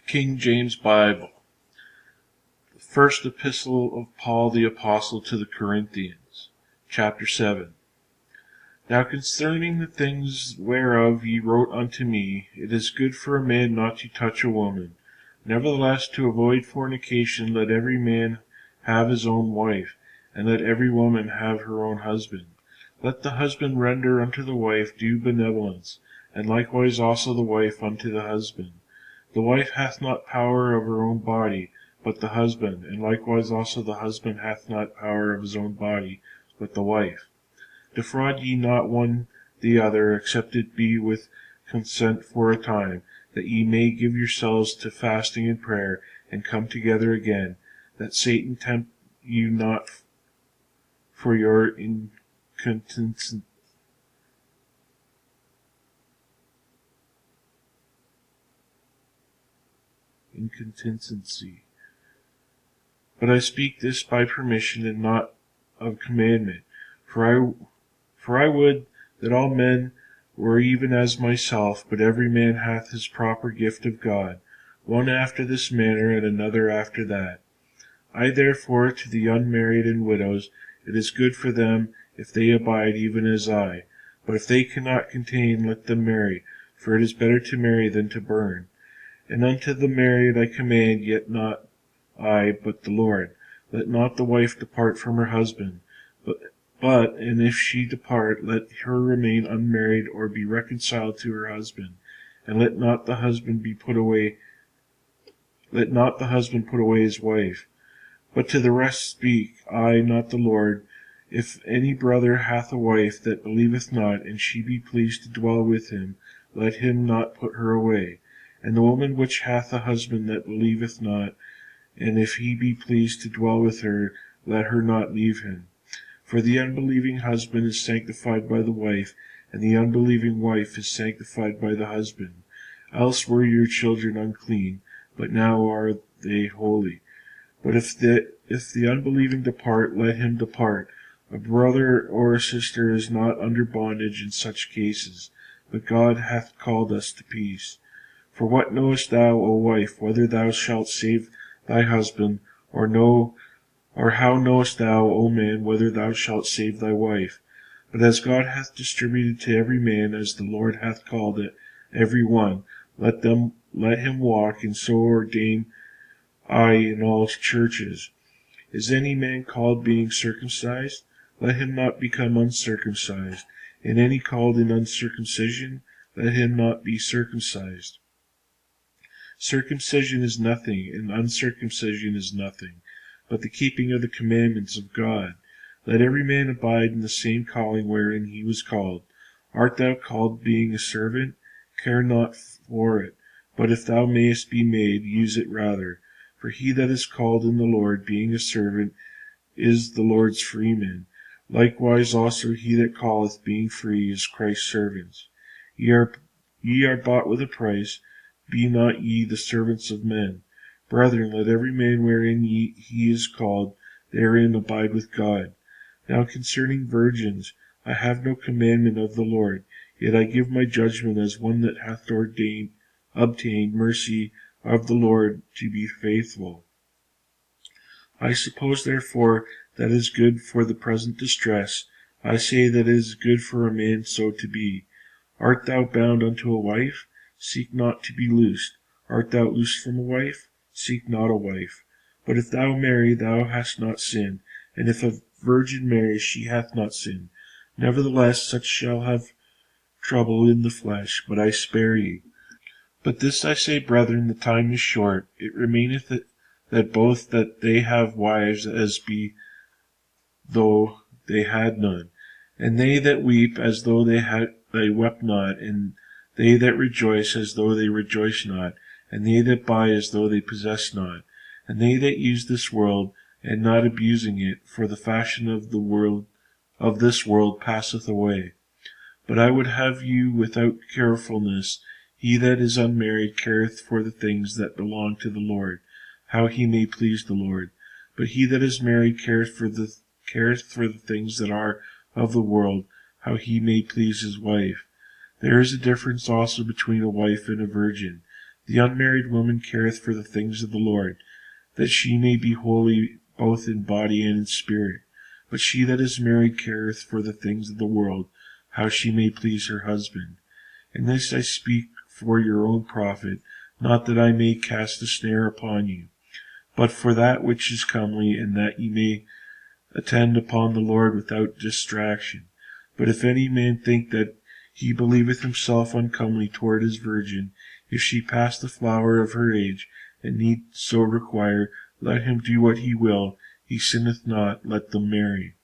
King James Bible. The first Epistle of Paul the Apostle to the Corinthians, chapter 7. Now concerning the things whereof ye wrote unto me, it is good for a man not to touch a woman. Nevertheless, to avoid fornication, let every man have his own wife, and let every woman have her own husband. Let the husband render unto the wife due benevolence, and likewise also the wife unto the husband. The wife hath not power of her own body, but the husband, and likewise also the husband hath not power of his own body, but the wife. Defraud ye not one the other, except it be with consent for a time, that ye may give yourselves to fasting and prayer, and come together again, that Satan tempt you not for your incontinency. But I speak this by permission, and not of commandment. For I would that all men were even as myself, but every man hath his proper gift of God, one after this manner, and another after that. I therefore to the unmarried and widows, it is good for them if they abide even as I. But if they cannot contain, let them marry, for it is better to marry than to burn. And unto the married I command, yet not I, but the Lord. Let not the wife depart from her husband, but and if she depart, let her remain unmarried, or be reconciled to her husband. And let not the husband put away his wife. But to the rest speak I, not the Lord. If any brother hath a wife that believeth not, and she be pleased to dwell with him, let him not put her away. And the woman which hath a husband that believeth not, and if he be pleased to dwell with her, let her not leave him. For the unbelieving husband is sanctified by the wife, and the unbelieving wife is sanctified by the husband. Else were your children unclean, but now are they holy. But if the unbelieving depart, let him depart. A brother or a sister is not under bondage in such cases, but God hath called us to peace. For what knowest thou, O wife, whether thou shalt save thy husband, or how knowest thou, O man, whether thou shalt save thy wife? But as God hath distributed to every man as the Lord hath called it, every one, let him walk, and so ordain I in all churches. Is any man called being circumcised? Let him not become uncircumcised. And any called in uncircumcision? Let him not be circumcised. Circumcision is nothing, and uncircumcision is nothing, but the keeping of the commandments of God. Let every man abide in the same calling wherein he was called. Art thou called being a servant? Care not for it, but if thou mayest be made, use it rather. For he that is called in the Lord, being a servant, is the Lord's freeman. Likewise also he that calleth, being free, is Christ's servant. Ye are bought with a price. Be not ye the servants of men. Brethren, let every man wherein he is called, therein abide with God. Now concerning virgins, I have no commandment of the Lord, yet I give my judgment as one that hath obtained mercy of the Lord to be faithful. I suppose therefore that is good for the present distress. I say that it is good for a man so to be. Art thou bound unto a wife? Seek not to be loosed. Art thou loosed from a wife? Seek not a wife. But if thou marry, thou hast not sinned, and if a virgin marry, she hath not sinned. Nevertheless, such shall have trouble in the flesh, but I spare ye. But this I say, brethren, the time is short. It remaineth that both that they have wives as be though they had none, and they that weep as though they wept not, and they that rejoice as though they rejoice not, and they that buy as though they possess not, and they that use this world, and not abusing it, for the fashion of this world passeth away. But I would have you without carefulness. He that is unmarried careth for the things that belong to the Lord, how he may please the Lord. But he that is married careth for the things that are of the world, how he may please his wife. There is a difference also between a wife and a virgin. The unmarried woman careth for the things of the Lord, that she may be holy both in body and in spirit. But she that is married careth for the things of the world, how she may please her husband. And this I speak for your own profit, not that I may cast a snare upon you, but for that which is comely, and that ye may attend upon the Lord without distraction. But if any man think that he believeth himself uncomely toward his virgin, if she pass the flower of her age, and need so require, let him do what he will, he sinneth not, let them marry.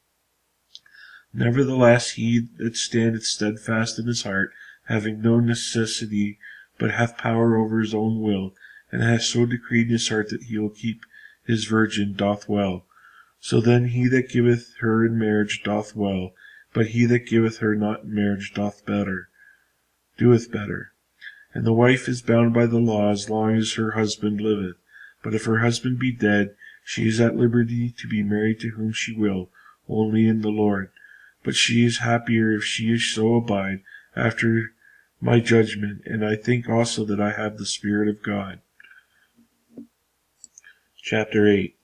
Nevertheless, he that standeth steadfast in his heart, having no necessity, but hath power over his own will, and hath so decreed in his heart that he will keep his virgin, doth well. So then he that giveth her in marriage doth well, but he that giveth her not in marriage doeth better. And the wife is bound by the law as long as her husband liveth. But if her husband be dead, she is at liberty to be married to whom she will, only in the Lord. But she is happier if she so abide, after my judgment, and I think also that I have the Spirit of God. Chapter 8.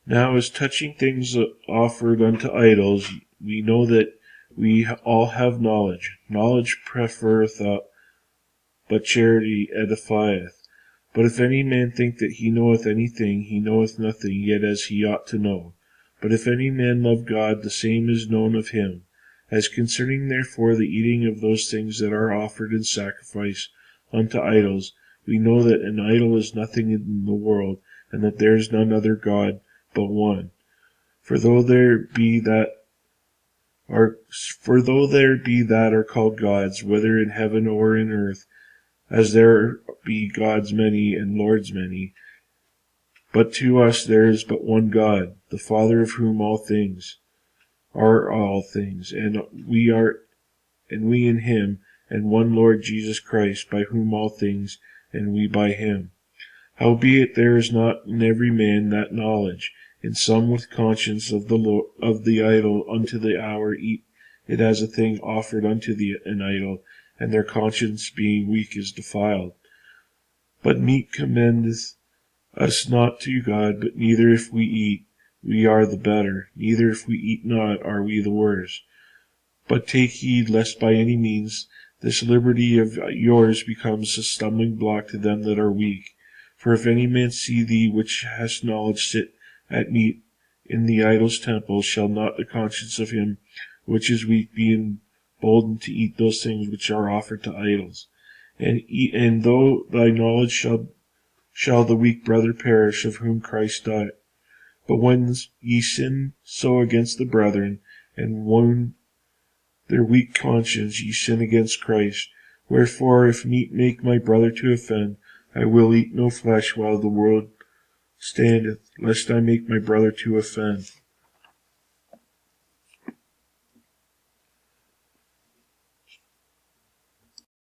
Now as touching things offered unto idols, we know that we all have knowledge. Knowledge prefereth, but charity edifieth. But if any man think that he knoweth anything, he knoweth nothing, yet as he ought to know. But if any man love God, the same is known of him. As concerning therefore the eating of those things that are offered in sacrifice unto idols, we know that an idol is nothing in the world, and that there is none other God but one. For though there be that are called gods, whether in heaven or in earth, as there be gods many and lords many, but to us there is but one God, the Father of whom all things are all things, and we in him, and one Lord Jesus Christ, by whom all things, and we by him. Howbeit there is not in every man that knowledge, and some with conscience of the idol unto the hour eat it as a thing offered unto an idol, and their conscience being weak is defiled. But meat commendeth us not to God, but neither if we eat, we are the better, neither if we eat not, are we the worse. But take heed lest by any means this liberty of yours becomes a stumbling block to them that are weak. For if any man see thee which hast knowledge sit at meat in the idol's temple, shall not the conscience of him which is weak be emboldened to eat those things which are offered to idols? And though thy knowledge shall the weak brother perish, of whom Christ died. But when ye sin so against the brethren, and wound their weak conscience, ye sin against Christ. Wherefore, if meat make my brother to offend, I will eat no flesh while the world standeth, lest I make my brother to offend.